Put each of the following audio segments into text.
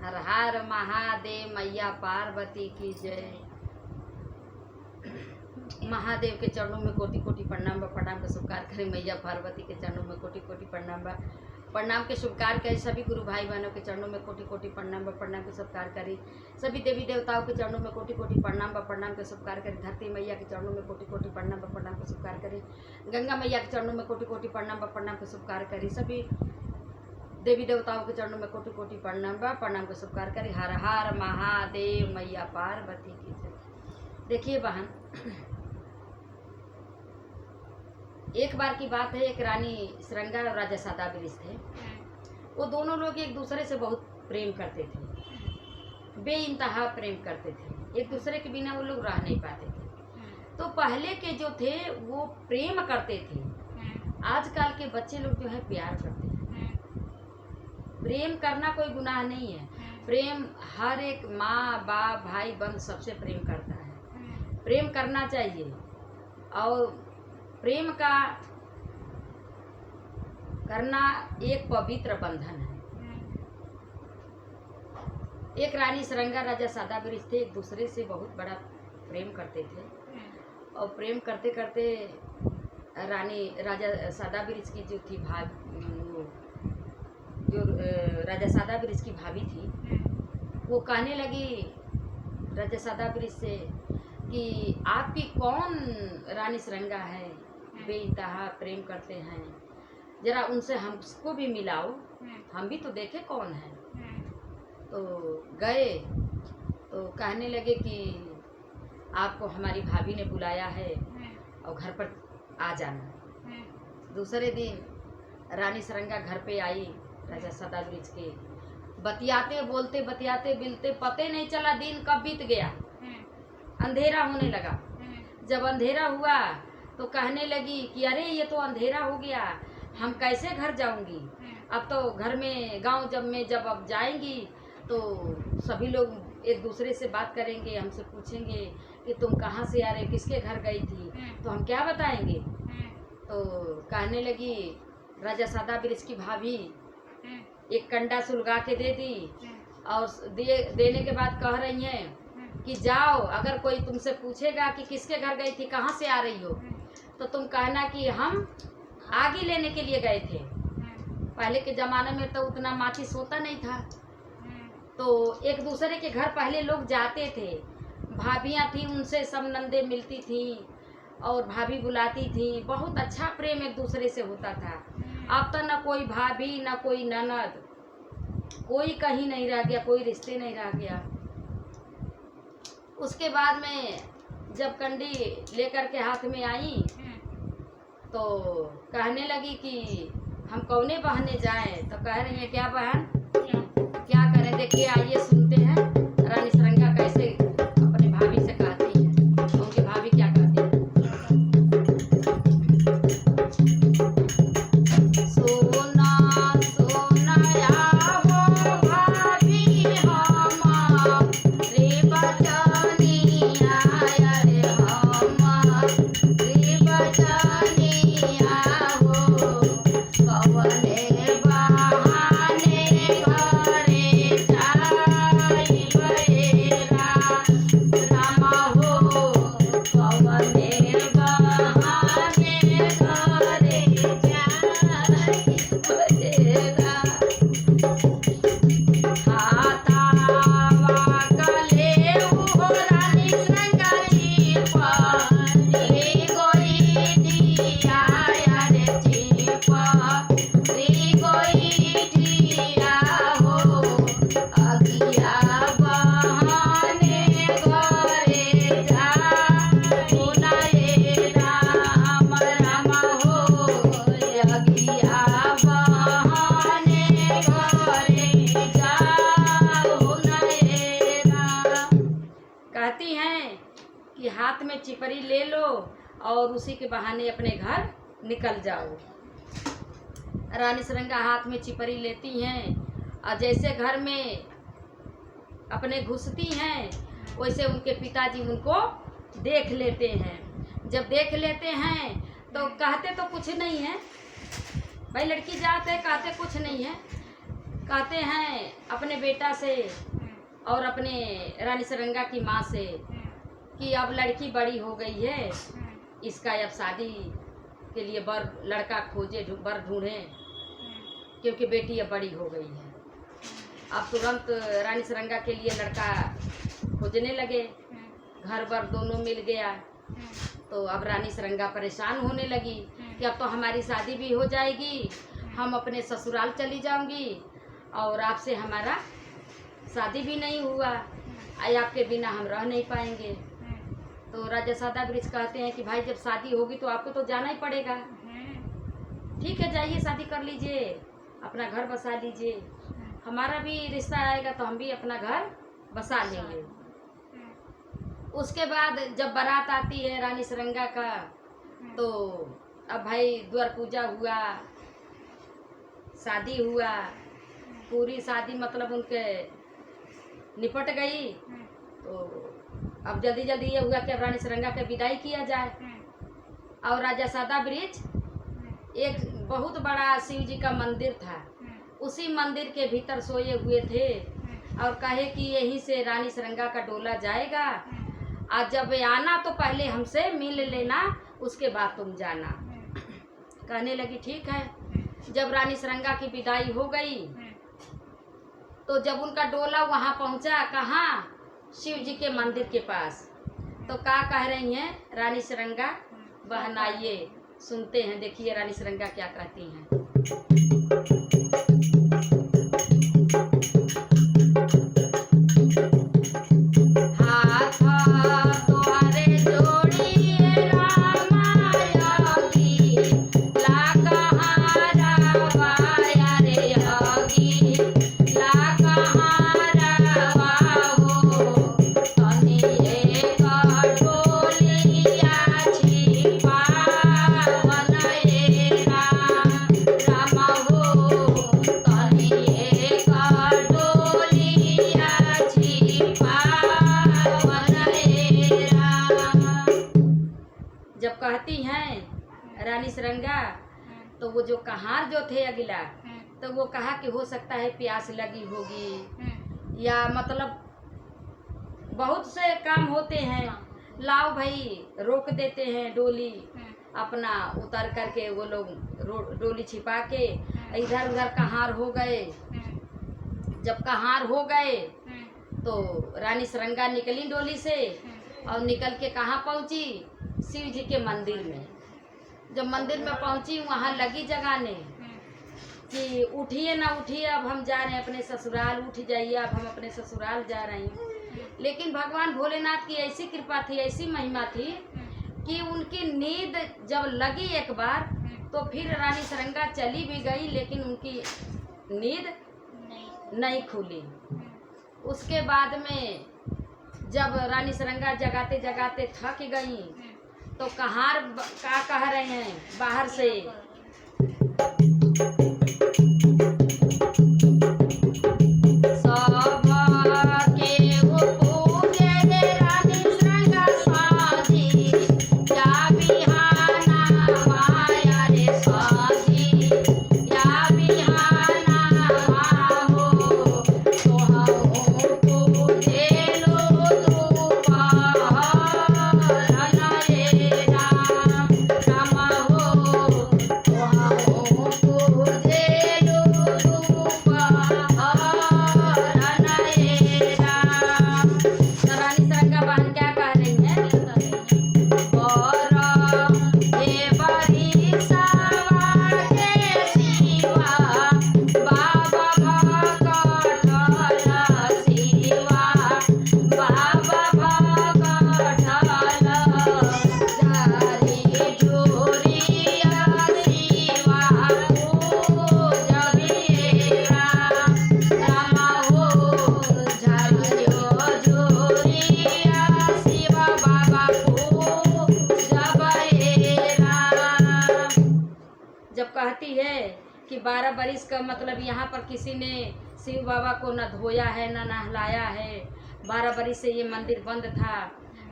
हर हर महादेव, मैया पार्वती की जय। महादेव के चरणों में कोटि कोटि प्रणाम बा। प्रणाम के शुभकार करें मैया पार्वती के चरणों में कोटि कोटि प्रणाम बा। प्रणाम के शुभकार करें सभी गुरु भाई बहनों के चरणों में कोटि कोटि प्रणाम बा। प्रणाम के शुभकार करें सभी देवी देवताओं के चरणों में कोटि कोटि प्रणाम बा। प्रणाम के शुभकार करें धरती मैया के चरणों में कोटि कोटि प्रणाम बा। प्रणाम के शुभकार करें गंगा मैया के चरणों में कोटि कोटि प्रणाम बा। प्रणाम के शुभकार करें सभी देवी देवताओं के चरणों में कोटि कोटि प्रणाम बा। प्रणाम के शुभकार करें हर हर महादेव, मैया पार्वती की जय। देखिए बहन, एक बार की बात है, एक रानी श्रृंगार और राजा सादाबिरिस थे। वो दोनों लोग एक दूसरे से बहुत प्रेम करते थे, बेइंतहा प्रेम करते थे। एक दूसरे के बिना वो लोग रह नहीं पाते थे। तो पहले के जो थे वो प्रेम करते थे। आजकल के बच्चे लोग जो है प्यार करते हैं। प्रेम करना कोई गुनाह नहीं है। प्रेम हर एक माँ बाप भाई बंधु सबसे प्रेम करता है। प्रेम करना चाहिए और प्रेम का करना एक पवित्र बंधन है। एक रानी श्रृंगार राजा सादाबिरिस थे, एक दूसरे से बहुत बड़ा प्रेम करते थे। और प्रेम करते करते रानी राजा सादाबिरिस की जो थी जो राजा सादाबिरिस की भाभी थी, वो कहने लगी राजा सादाबिरिस से कि आपकी कौन रानी श्रृंगार है, बेइंतहा प्रेम करते हैं, जरा उनसे हमको भी मिलाओ, हम भी तो देखे कौन है। तो गए तो कहने लगे कि आपको हमारी भाभी ने बुलाया है और घर पर आ जाना। दूसरे दिन रानी श्रृंगार घर पे आई राजा सादाबिरिस के। बतियाते बोलते बतियाते बिलते पते नहीं चला दिन कब बीत गया। अंधेरा होने लगा। जब अंधेरा हुआ तो कहने लगी कि अरे ये तो अंधेरा हो गया, हम कैसे घर जाऊंगी। अब तो घर में गांव जब अब जाएंगी तो सभी लोग एक दूसरे से बात करेंगे, हमसे पूछेंगे कि तुम कहाँ से आ रहे, किसके घर गई थी, तो हम क्या बताएंगे। तो कहने लगी राजा सादाबिरिस की भाभी एक कंडा सुलगा के दे दी और देने के बाद कह रही हैं कि जाओ, अगर कोई तुमसे पूछेगा कि किसके घर गई थी, कहाँ से आ रही हो, तो तुम कहना कि हम आगी लेने के लिए गए थे। पहले के ज़माने में तो उतना माचिस होता नहीं था, तो एक दूसरे के घर पहले लोग जाते थे। भाभियाँ थी, उनसे सब नंदे मिलती थी और भाभी बुलाती थी। बहुत अच्छा प्रेम एक दूसरे से होता था। अब तो न कोई भाभी न कोई ननद, कोई कहीं नहीं रह गया, कोई रिश्ते नहीं रह गया। उसके बाद में जब कंडी लेकर के हाथ में आई तो कहने लगी कि हम कौने बहने जाएं। तो कह रही हैं क्या बहन, क्या करें। देखिए आइए सुनते हैं रानी श्रृंगार कैसे अपने भाभी से कहती हैं, उनकी भाभी क्या कहती है। सोना सोना हो भाभी हम रे बचनिया रे हम रे बचनिया हो कवने बहाने घरे जाई बहेरा राम हो कवने बहाने घरे जाई बहेरा हाथावा गले हो रानी श्रृंगारी रे गोई दिया रे चिपा रे गोई दिया हो अगिया बहाने घरे जा बुलाए राम राम हो अगिया बहाने घरे जा बुलाए राम। कहती हैं कि हाथ में चिपरी ले लो और उसी के बहाने अपने घर निकल जाओ। रानी श्रृंगार हाथ में चिपरी लेती हैं और जैसे घर में अपने घुसती हैं वैसे उनके पिताजी उनको देख लेते हैं। जब देख लेते हैं तो कहते तो कुछ नहीं है, भाई लड़की जात है, कहते कुछ नहीं है। कहते हैं अपने बेटा से और अपने रानी सरंगा की माँ से कि अब लड़की बड़ी हो गई है, इसका अब शादी के लिए बर लड़का खोजे, बर ढूंढें, क्योंकि बेटी अब बड़ी हो गई है। अब तुरंत रानी सरंगा के लिए लड़का खोजने लगे, घर बर दोनों मिल गया। तो अब रानी सरंगा परेशान होने लगी कि अब तो हमारी शादी भी हो जाएगी, हम अपने ससुराल चली जाऊंगी और आपसे हमारा शादी भी नहीं हुआ, आपके बिना हम रह नहीं पाएंगे। तो राजा सादा वृक्ष कहते हैं कि भाई जब शादी होगी तो आपको तो जाना ही पड़ेगा। ठीक है, जाइए शादी कर लीजिए, अपना घर बसा लीजिए, हमारा भी रिश्ता आएगा तो हम भी अपना घर बसा लेंगे। उसके बाद जब बारात आती है रानी सरंगा का, तो अब भाई द्वार पूजा हुआ, शादी हुआ, पूरी शादी मतलब उनके निपट गई। तो अब जल्दी जल्दी ये हुआ कि अब रानी सरंगा का विदाई किया जाए। और राजा सादा वृक्ष एक बहुत बड़ा शिव जी का मंदिर था, उसी मंदिर के भीतर सोए हुए थे और कहे कि यहीं से रानी सरंगा का डोला जाएगा, आज जब आना तो पहले हमसे मिल लेना, उसके बाद तुम जाना। कहने लगी ठीक है। जब रानी सरंगा की विदाई हो गई तो जब उनका डोला वहाँ पहुँचा, कहाँ, शिव जी के मंदिर के पास, तो क्या कह रही हैं रानी सरंगा, बहन आइए सुनते हैं, देखिए रानी सरंगा क्या कहती हैं। जब कहती हैं रानी सरंगा, तो वो जो कहार जो थे अगला, तो वो कहा कि हो सकता है प्यास लगी होगी, या मतलब बहुत से काम होते हैं, लाओ भाई रोक देते हैं डोली, अपना उतर करके वो लोग डोली छिपा के इधर उधर कहार हो गए। जब कहार हो गए तो रानी सरंगा निकली डोली से और निकल के कहाँ पहुँची, शिव जी के मंदिर में। जब मंदिर में पहुँची वहाँ लगी जगाने कि उठिए ना उठिए, अब हम जा रहे हैं अपने ससुराल, उठ जाइए, अब हम अपने ससुराल जा रहे हैं। लेकिन भगवान भोलेनाथ की ऐसी कृपा थी, ऐसी महिमा थी कि उनकी नींद जब लगी एक बार तो फिर रानी सरंगा चली भी गई, लेकिन उनकी नींद नहीं खुली। उसके बाद में जब रानी सरंगा जगाते जगाते थक गई तो कहार क्या कह रहे हैं बाहर से, कहती है कि 12 बरिस का मतलब यहाँ पर किसी ने शिव बाबा को न धोया है न नहलाया है, 12 बरिस से ये मंदिर बंद था,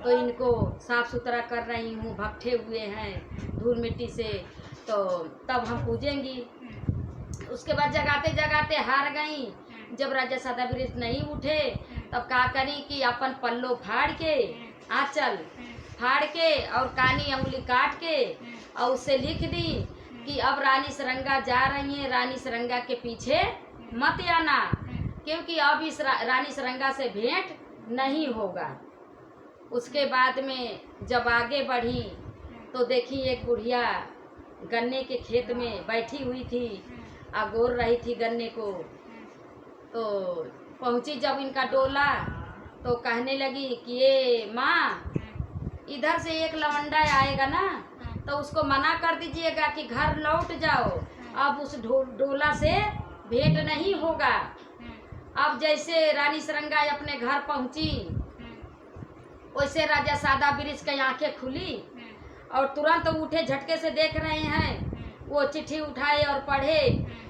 तो इनको साफ सुथरा कर रही हूँ, भट्ठे हुए हैं धूल मिट्टी से, तो तब हम पूजेंगी। उसके बाद जगाते जगाते हार गई। जब राजा सादा वृक्ष नहीं उठे तब का करी कि अपन पल्लो फाड़ के, आंचल फाड़ के और कानी अंगुली काट के और उससे लिख दी कि अब रानी सरंगा जा रही है, रानी सरंगा के पीछे मत आना, क्योंकि अब इस रानी सरंगा से भेंट नहीं होगा। उसके बाद में जब आगे बढ़ी तो देखी एक बुढ़िया गन्ने के खेत में बैठी हुई थी, अगोर रही थी गन्ने को। तो पहुंची जब इनका डोला तो कहने लगी कि ये माँ, इधर से एक लवंडा आएगा ना तो उसको मना कर दीजिएगा कि घर लौट जाओ, अब उस डोला से भेंट नहीं होगा। अब जैसे रानी सरंगा अपने घर पहुंची वैसे राजा सादा वृक्ष की आंखें खुली और तुरंत उठे, झटके से देख रहे हैं। वो चिट्ठी उठाए और पढ़े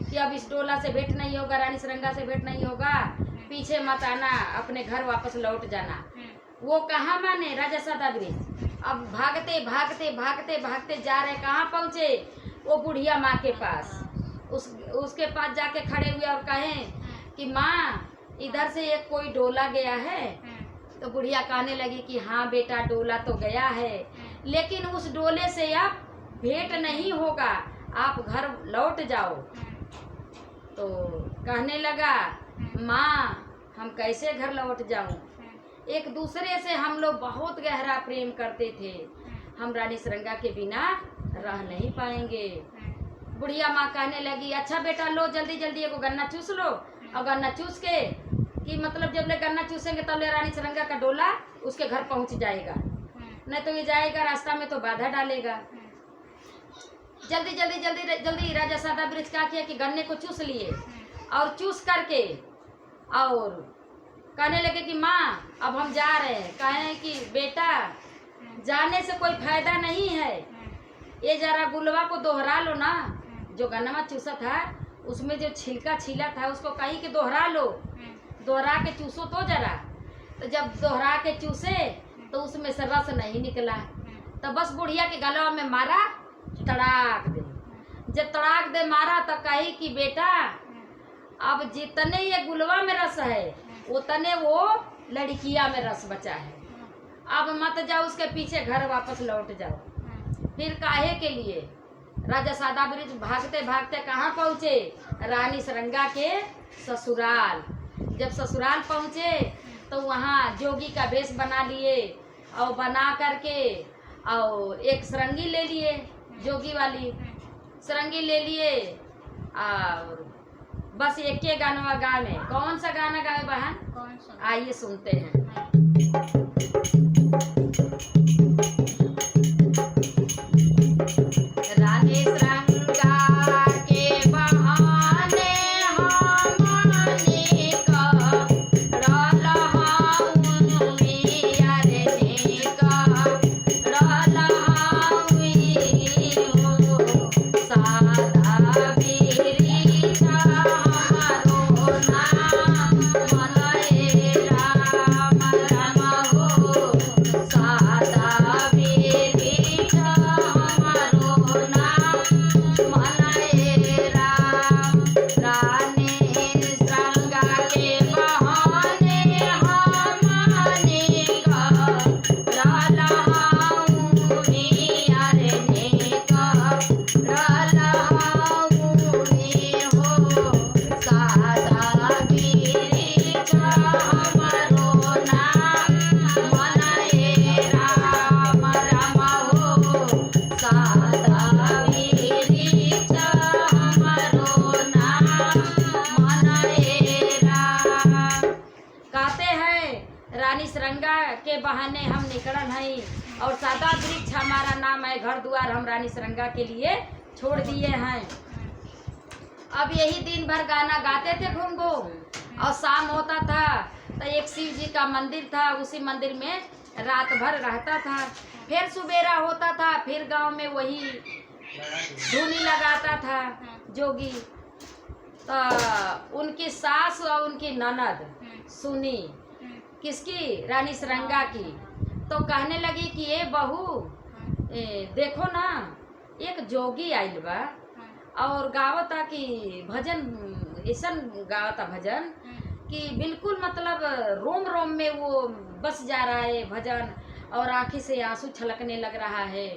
कि अब इस डोला से भेंट नहीं होगा, रानी सरंगा से भेंट नहीं होगा, पीछे मत आना, अपने घर वापस लौट जाना। वो कहाँ माने राजा सादा वृक्ष। अब भागते भागते भागते भागते जा रहे, कहाँ पहुँचे? वो बुढ़िया माँ के पास। उसके पास जाके खड़े हुए और कहें कि माँ, इधर से एक कोई डोला गया है। तो बुढ़िया कहने लगी कि हाँ बेटा, डोला तो गया है, लेकिन उस डोले से अब भेंट नहीं होगा, आप घर लौट जाओ। तो कहने लगा, माँ हम कैसे घर लौट जाऊं? एक दूसरे से हम लोग बहुत गहरा प्रेम करते थे, हम रानी सरंगा के बिना रह नहीं पाएंगे। बुढ़िया माँ कहने लगी, अच्छा बेटा लो जल्दी जल्दी एगो गन्ना चूस लो, और गन्ना चूस के कि मतलब जब ले गन्ना चूसेंगे तब ले रानी सरंगा का डोला उसके घर पहुंच जाएगा, नहीं तो ये जाएगा रास्ता में तो बाधा डालेगा। जल्दी जल्दी जल्दी जल्दी राजा सादा वृक्ष क्या किया कि गन्ने को चूस लिए और चूस करके और कहने लगे कि माँ अब हम जा रहे हैं। कहे कि बेटा जाने से कोई फायदा नहीं है, ये जरा गुलवा को दोहरा लो ना, जो गन्ना चूसा था उसमें जो छिलका छिला था उसको कहीं कि दोहरा लो, दोहरा के चूसो तो जरा। तो जब दोहरा के चूसे तो उसमें से रस नहीं निकला, तो बस बुढ़िया के गलवा में मारा, तड़ाक दे। जब तड़ाक दे मारा तो कही कि बेटा अब जितने ये गुलवा में रस है उतने वो लड़किया में रस बचा है, अब मत जाओ उसके पीछे, घर वापस लौट जाओ। फिर काहे के लिए राजा सादा वृक्ष भागते भागते कहाँ पहुँचे? रानी सरंगा के ससुराल। जब ससुराल पहुँचे तो वहाँ जोगी का वेश बना लिए और बना करके और एक सरंगी ले लिए, जोगी वाली सरंगी ले लिए और बस एक के गाना गा में। कौन सा गाना गाए बहन? कौन सा? आइए सुनते हैं। रानी सरंगा के बहाने हमने रानी सरंगा के बहाने हम निकलन हई और सादा वृक्ष हमारा नाम है, घर द्वार हम रानी सरंगा के लिए छोड़ दिए हैं। अब यही दिन भर गाना गाते थे घूम घूम और शाम होता था तो एक शिव जी का मंदिर था, उसी मंदिर में रात भर रहता था। फिर सुबेरा होता था, फिर गांव में वही धुनी लगाता था जोगी। तो उनकी सास और उनकी ननद सुनी, किसकी? रानी सरंगा की। तो कहने लगी कि ये बहू देखो ना, एक जोगी आइल बा और गावता कि भजन ऐसन गावता भजन कि बिल्कुल मतलब रोम रोम में वो बस जा रहा है भजन, और आँखी से आंसू छलकने लग रहा है,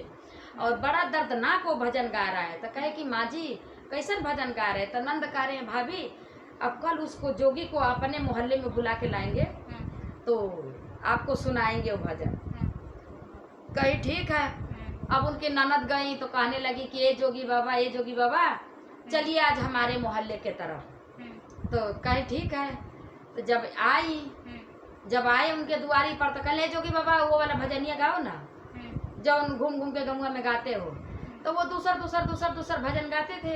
और बड़ा दर्दनाक वो भजन गा रहा है। तो कहे कि माँ जी कैसन भजन गा रहे? तो नंद कह रहे हैं भाभी अब कल उसको जोगी को अपने मोहल्ले में बुला के लाएंगे तो आपको सुनाएंगे वो भजन। कही ठीक है। अब उनके ननद गई तो कहने लगी कि ये जोगी बाबा चलिए आज हमारे मोहल्ले के तरफ। तो कहे ठीक है। तो जब आए उनके दुआरी पर तो कहले जोगी बाबा वो वाला भजनिया गाओ ना जो घूम घूम के गंगा में गाते हो। तो वो दूसर भजन गाते थे,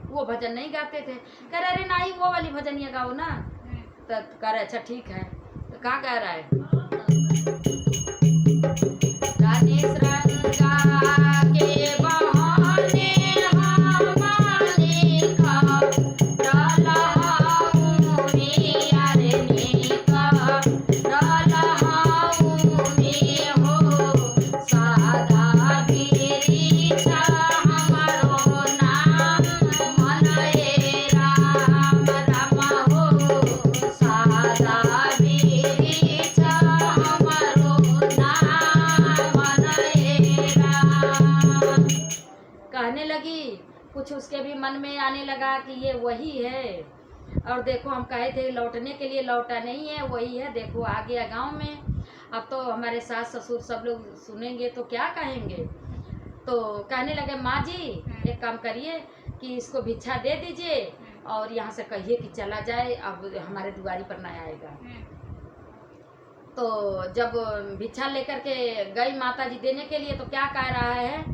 वो भजन नहीं गाते थे। कह रहे अरे नहीं वो वाली भजनिया गाओ ना। तो कह रहे अच्छा ठीक है। तो कहाँ कह रहा है गणेश रंगा के बहाने हमारे का कुछ उसके भी मन में आने लगा कि ये वही है। और देखो हम कहे थे लौटने के लिए, लौटा नहीं है, वही है। देखो आ गया गाँव में। अब तो हमारे सास ससुर सब लोग सुनेंगे तो क्या कहेंगे। तो कहने लगे माँ जी एक काम करिए कि इसको भिक्षा दे दीजिए और यहाँ से कहिए कि चला जाए, अब हमारे दुआरी पर ना आएगा। तो जब भिक्षा लेकर के गई माता जी देने के लिए तो क्या कह रहा है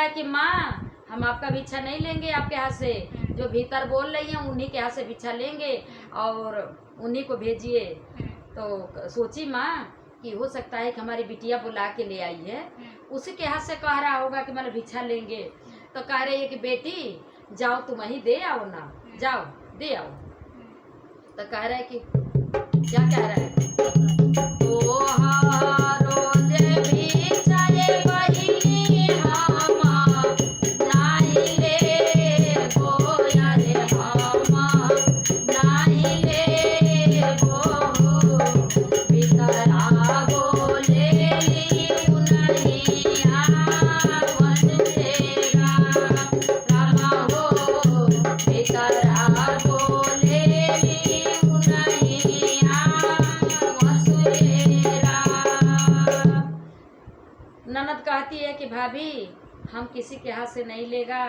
कि माँ हम आपका भिक्षा नहीं लेंगे आपके हाथ से, जो भीतर बोल रही हैं उन्हीं के हाथ से भिक्षा लेंगे और उन्हीं को भेजिए। तो सोची माँ कि हो सकता है कि हमारी बिटिया बुला के ले आई है, उसी के हाथ से कह रहा होगा कि मतलब भिक्षा लेंगे। तो कह रही है कि बेटी जाओ तुम ही दे आओ ना, जाओ दे आओ। तो कह रहा है कि क्या कह रहा है ननद कहती है कि भाभी हम किसी के हाथ से नहीं लेगा,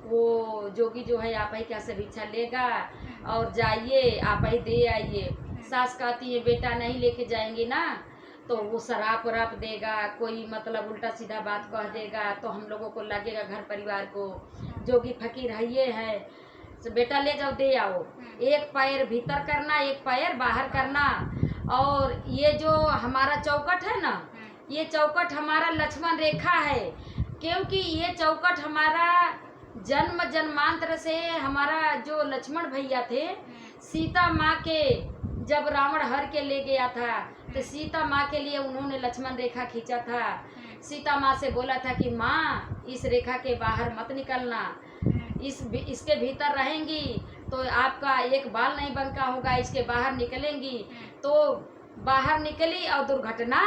वो जोगी जो है आप ही के हाथ से भिक्षा लेगा और जाइए आप ही दे आइए। सास कहती है बेटा नहीं लेके जाएंगे ना तो वो शराब वराब देगा, कोई मतलब उल्टा सीधा बात कह देगा तो हम लोगों को लगेगा घर परिवार को जोगी फकीर है ये है। तो बेटा ले जाओ दे आओ, एक पैर भीतर करना एक पैर बाहर करना। और ये जो हमारा चौकट है ना, ये चौकट हमारा लक्ष्मण रेखा है, क्योंकि ये चौकट हमारा जन्म जन्मांतर से हमारा जो लक्ष्मण भैया थे, सीता माँ के जब रावण हर के ले गया था तो सीता माँ के लिए उन्होंने लक्ष्मण रेखा खींचा था। सीता माँ से बोला था कि माँ इस रेखा के बाहर मत निकलना, इसके भीतर रहेंगी तो आपका एक बाल नहीं बंका होगा, इसके बाहर निकलेंगी तो बाहर निकली और दुर्घटना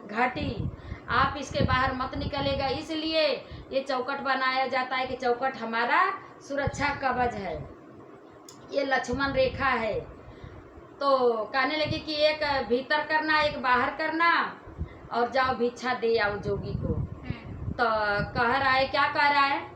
घटी। आप इसके बाहर मत निकलेगा, इसलिए ये चौकट बनाया जाता है कि चौकट हमारा सुरक्षा कवच है, ये लक्ष्मण रेखा है। तो कहने लगी कि एक भीतर करना एक बाहर करना और जाओ भिक्षा दे आओ जोगी को। तो कह रहा है क्या कह रहा है